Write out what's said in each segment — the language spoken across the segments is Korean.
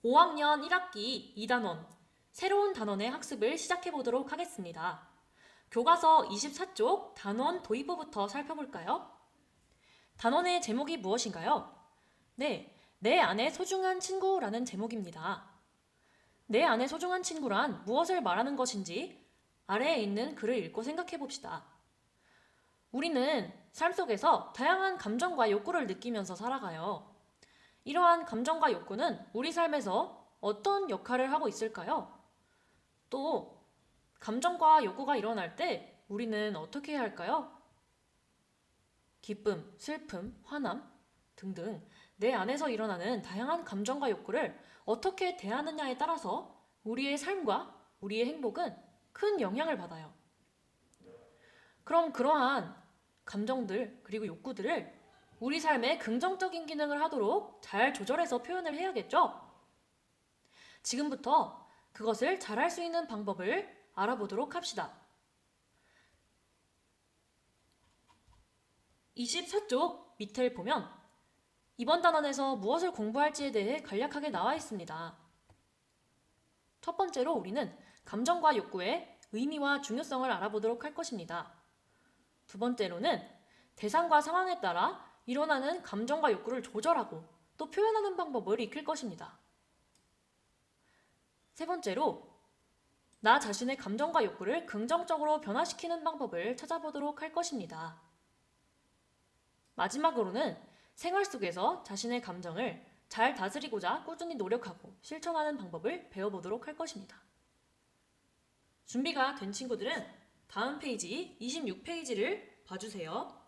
5학년 1학기 2단원 새로운 단원의 학습을 시작해 보도록 하겠습니다. 교과서 24쪽 단원 도입부부터 살펴볼까요? 단원의 제목이 무엇인가요? 네, 내 안에 소중한 친구라는 제목입니다. 내 안에 소중한 친구란 무엇을 말하는 것인지 아래에 있는 글을 읽고 생각해 봅시다. 우리는 삶 속에서 다양한 감정과 욕구를 느끼면서 살아가요. 이러한 감정과 욕구는 우리 삶에서 어떤 역할을 하고 있을까요? 또 감정과 욕구가 일어날 때 우리는 어떻게 해야 할까요? 기쁨, 슬픔, 화남 등등 내 안에서 일어나는 다양한 감정과 욕구를 어떻게 대하느냐에 따라서 우리의 삶과 우리의 행복은 큰 영향을 받아요. 그럼 그러한 감정들 그리고 욕구들을 우리 삶에 긍정적인 기능을 하도록 잘 조절해서 표현을 해야겠죠? 지금부터 그것을 잘할 수 있는 방법을 알아보도록 합시다. 24쪽 밑을 보면 이번 단원에서 무엇을 공부할지에 대해 간략하게 나와 있습니다. 첫 번째로 우리는 감정과 욕구의 의미와 중요성을 알아보도록 할 것입니다. 두 번째로는 대상과 상황에 따라 일어나는 감정과 욕구를 조절하고 또 표현하는 방법을 익힐 것입니다. 세 번째로 나 자신의 감정과 욕구를 긍정적으로 변화시키는 방법을 찾아보도록 할 것입니다. 마지막으로는 생활 속에서 자신의 감정을 잘 다스리고자 꾸준히 노력하고 실천하는 방법을 배워보도록 할 것입니다. 준비가 된 친구들은 다음 페이지 26페이지를 봐주세요.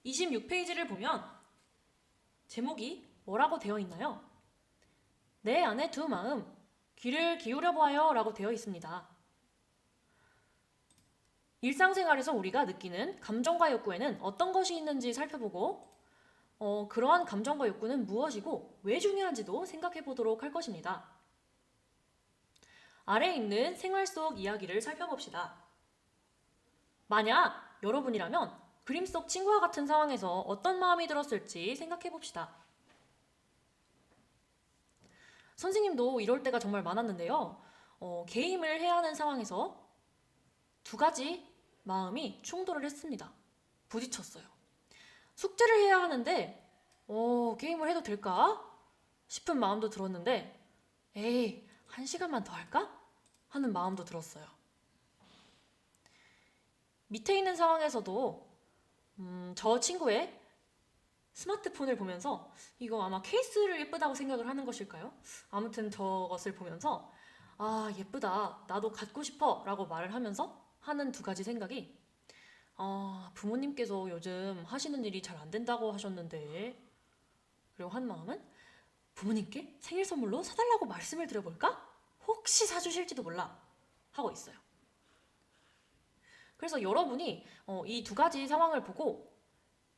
26페이지를 보면 제목이 뭐라고 되어 있나요? 내 안에 두 마음, 귀를 기울여 보아요 라고 되어 있습니다. 일상생활에서 우리가 느끼는 감정과 욕구에는 어떤 것이 있는지 살펴보고 그러한 감정과 욕구는 무엇이고 왜 중요한지도 생각해 보도록 할 것입니다. 아래에 있는 생활 속 이야기를 살펴봅시다. 만약 여러분이라면 그림 속 친구와 같은 상황에서 어떤 마음이 들었을지 생각해 봅시다. 선생님도 이럴 때가 정말 많았는데요. 게임을 해야 하는 상황에서 두 가지 마음이 충돌을 했습니다. 부딪혔어요. 숙제를 해야 하는데 게임을 해도 될까? 싶은 마음도 들었는데 에이, 1시간만 더 할까? 하는 마음도 들었어요. 밑에 있는 상황에서도 저 친구의 스마트폰을 보면서 이거 아마 케이스를 예쁘다고 생각을 하는 것일까요? 아무튼 저것을 보면서 아, 예쁘다. 나도 갖고 싶어. 라고 말을 하면서 하는 두 가지 생각이 부모님께서 요즘 하시는 일이 잘 안 된다고 하셨는데 그리고 한 마음은 부모님께 생일 선물로 사달라고 말씀을 드려볼까? 혹시 사주실지도 몰라 하고 있어요. 그래서 여러분이 이 두 가지 상황을 보고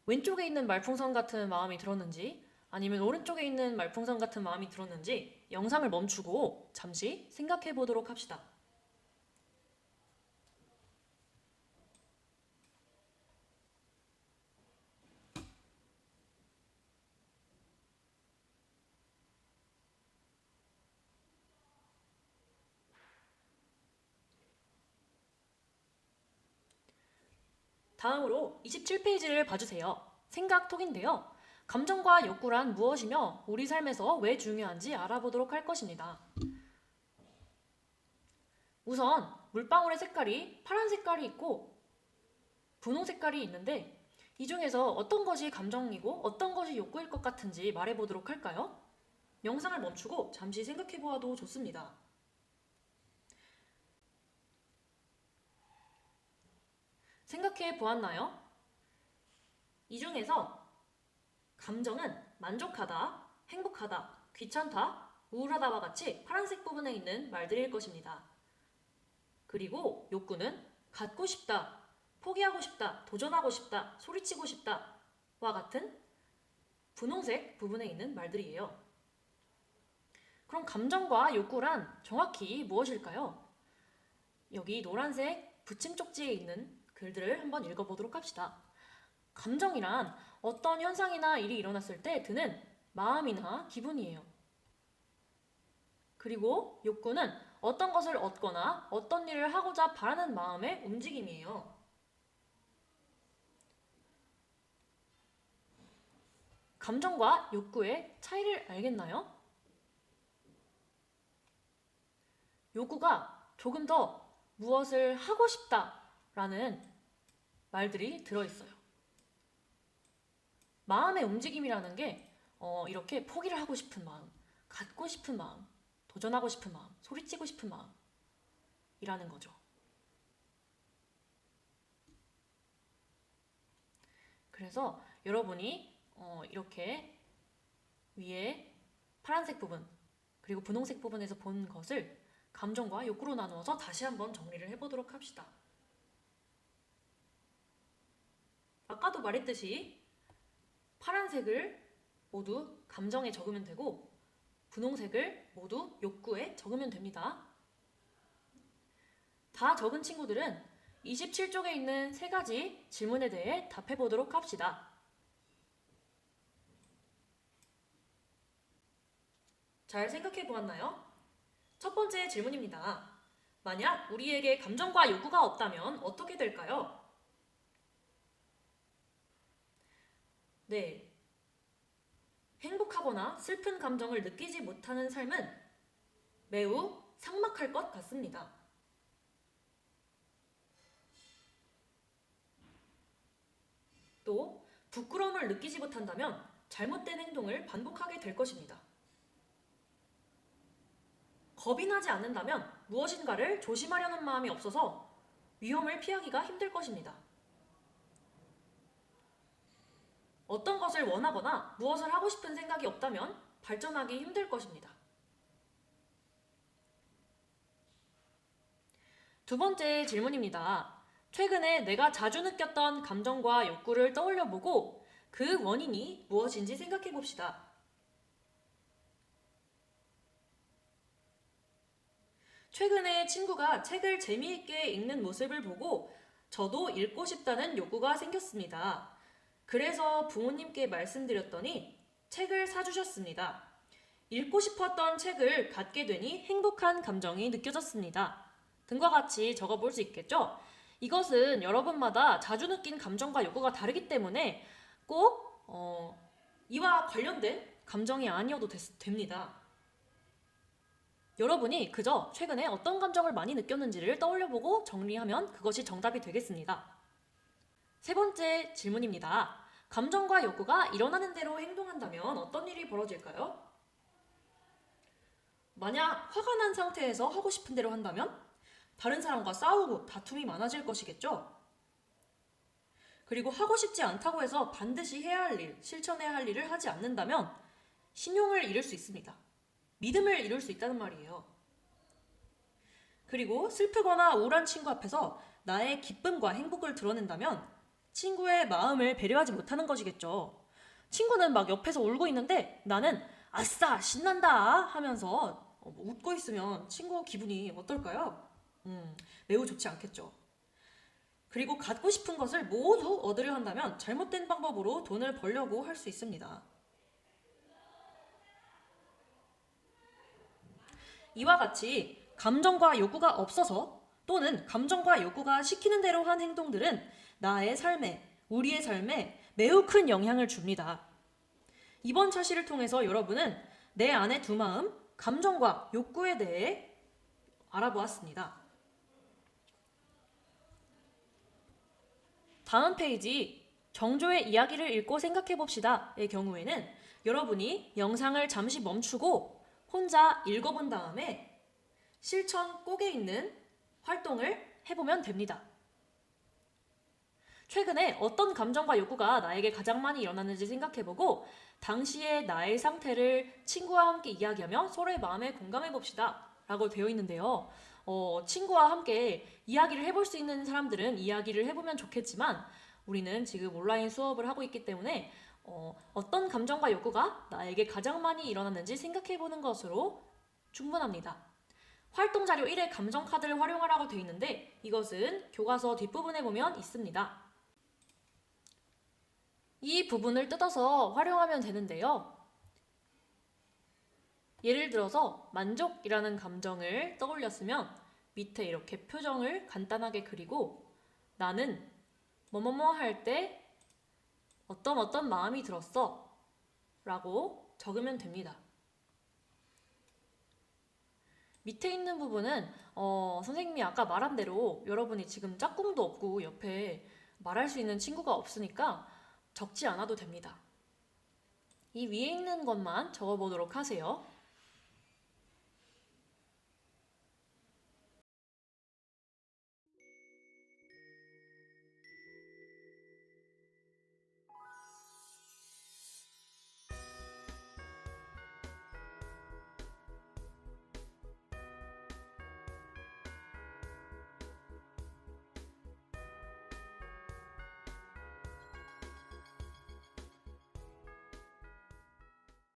왼쪽에 있는 말풍선 같은 마음이 들었는지 아니면 오른쪽에 있는 말풍선 같은 마음이 들었는지 영상을 멈추고 잠시 생각해 보도록 합시다. 다음으로 27페이지를 봐주세요. 생각톡인데요. 감정과 욕구란 무엇이며 우리 삶에서 왜 중요한지 알아보도록 할 것입니다. 우선 물방울의 색깔이 파란 색깔이 있고 분홍 색깔이 있는데 이 중에서 어떤 것이 감정이고 어떤 것이 욕구일 것 같은지 말해보도록 할까요? 영상을 멈추고 잠시 생각해보아도 좋습니다. 생각해 보았나요? 이 중에서 감정은 만족하다, 행복하다, 귀찮다, 우울하다와 같이 파란색 부분에 있는 말들일 것입니다. 그리고 욕구는 갖고 싶다, 포기하고 싶다, 도전하고 싶다, 소리치고 싶다 와 같은 분홍색 부분에 있는 말들이에요. 그럼 감정과 욕구란 정확히 무엇일까요? 여기 노란색 붙임 쪽지에 있는 글들을 한번 읽어보도록 합시다. 감정이란 어떤 현상이나 일이 일어났을 때 드는 마음이나 기분이에요. 그리고 욕구는 어떤 것을 얻거나 어떤 일을 하고자 바라는 마음의 움직임이에요. 감정과 욕구의 차이를 알겠나요? 욕구가 조금 더 무엇을 하고 싶다라는 말들이 들어있어요. 마음의 움직임이라는 게 이렇게 포기를 하고 싶은 마음, 갖고 싶은 마음, 도전하고 싶은 마음, 소리치고 싶은 마음이라는 거죠. 그래서 여러분이 이렇게 위에 파란색 부분 그리고 분홍색 부분에서 본 것을 감정과 욕구로 나누어서 다시 한번 정리를 해보도록 합시다. 아까도 말했듯이 파란색을 모두 감정에 적으면 되고 분홍색을 모두 욕구에 적으면 됩니다. 다 적은 친구들은 27쪽에 있는 세 가지 질문에 대해 답해 보도록 합시다. 잘 생각해 보았나요? 첫 번째 질문입니다. 만약 우리에게 감정과 욕구가 없다면 어떻게 될까요? 네. 행복하거나 슬픈 감정을 느끼지 못하는 삶은 매우 삭막할 것 같습니다. 또 부끄러움을 느끼지 못한다면 잘못된 행동을 반복하게 될 것입니다. 겁이 나지 않는다면 무엇인가를 조심하려는 마음이 없어서 위험을 피하기가 힘들 것입니다. 어떤 것을 원하거나 무엇을 하고 싶은 생각이 없다면 발전하기 힘들 것입니다. 두 번째 질문입니다. 최근에 내가 자주 느꼈던 감정과 욕구를 떠올려보고 그 원인이 무엇인지 생각해 봅시다. 최근에 친구가 책을 재미있게 읽는 모습을 보고 저도 읽고 싶다는 욕구가 생겼습니다. 그래서 부모님께 말씀드렸더니 책을 사주셨습니다. 읽고 싶었던 책을 갖게 되니 행복한 감정이 느껴졌습니다. 등과 같이 적어볼 수 있겠죠? 이것은 여러분마다 자주 느낀 감정과 욕구가 다르기 때문에 꼭 이와 관련된 감정이 아니어도 됩니다. 여러분이 그저 최근에 어떤 감정을 많이 느꼈는지를 떠올려보고 정리하면 그것이 정답이 되겠습니다. 세 번째 질문입니다. 감정과 욕구가 일어나는 대로 행동한다면 어떤 일이 벌어질까요? 만약 화가 난 상태에서 하고 싶은 대로 한다면 다른 사람과 싸우고 다툼이 많아질 것이겠죠? 그리고 하고 싶지 않다고 해서 반드시 해야 할 일, 실천해야 할 일을 하지 않는다면 신용을 잃을 수 있습니다. 믿음을 잃을 수 있다는 말이에요. 그리고 슬프거나 우울한 친구 앞에서 나의 기쁨과 행복을 드러낸다면 친구의 마음을 배려하지 못하는 것이겠죠. 친구는 막 옆에서 울고 있는데 나는 아싸 신난다 하면서 웃고 있으면 친구 기분이 어떨까요? 매우 좋지 않겠죠. 그리고 갖고 싶은 것을 모두 얻으려 한다면 잘못된 방법으로 돈을 벌려고 할 수 있습니다. 이와 같이 감정과 욕구가 없어서 또는 감정과 욕구가 시키는 대로 한 행동들은 나의 삶에, 우리의 삶에 매우 큰 영향을 줍니다. 이번 차시를 통해서 여러분은 내 안의 두 마음, 감정과 욕구에 대해 알아보았습니다. 다음 페이지 정조의 이야기를 읽고 생각해 봅시다의 경우에는 여러분이 영상을 잠시 멈추고 혼자 읽어본 다음에 실천 꼭에 있는 활동을 해보면 됩니다. 최근에 어떤 감정과 욕구가 나에게 가장 많이 일어났는지 생각해보고 당시의 나의 상태를 친구와 함께 이야기하며 서로의 마음에 공감해봅시다 라고 되어 있는데요. 친구와 함께 이야기를 해볼 수 있는 사람들은 이야기를 해보면 좋겠지만 우리는 지금 온라인 수업을 하고 있기 때문에 어떤 감정과 욕구가 나에게 가장 많이 일어났는지 생각해보는 것으로 충분합니다. 활동 자료 1의 감정 카드를 활용하라고 되어 있는데 이것은 교과서 뒷부분에 보면 있습니다. 이 부분을 뜯어서 활용하면 되는데요. 예를 들어서 만족이라는 감정을 떠올렸으면 밑에 이렇게 표정을 간단하게 그리고 나는 뭐뭐뭐 할 때 어떤 마음이 들었어 라고 적으면 됩니다. 밑에 있는 부분은 선생님이 아까 말한 대로 여러분이 지금 짝꿍도 없고 옆에 말할 수 있는 친구가 없으니까 적지 않아도 됩니다. 이 위에 있는 것만 적어보도록 하세요.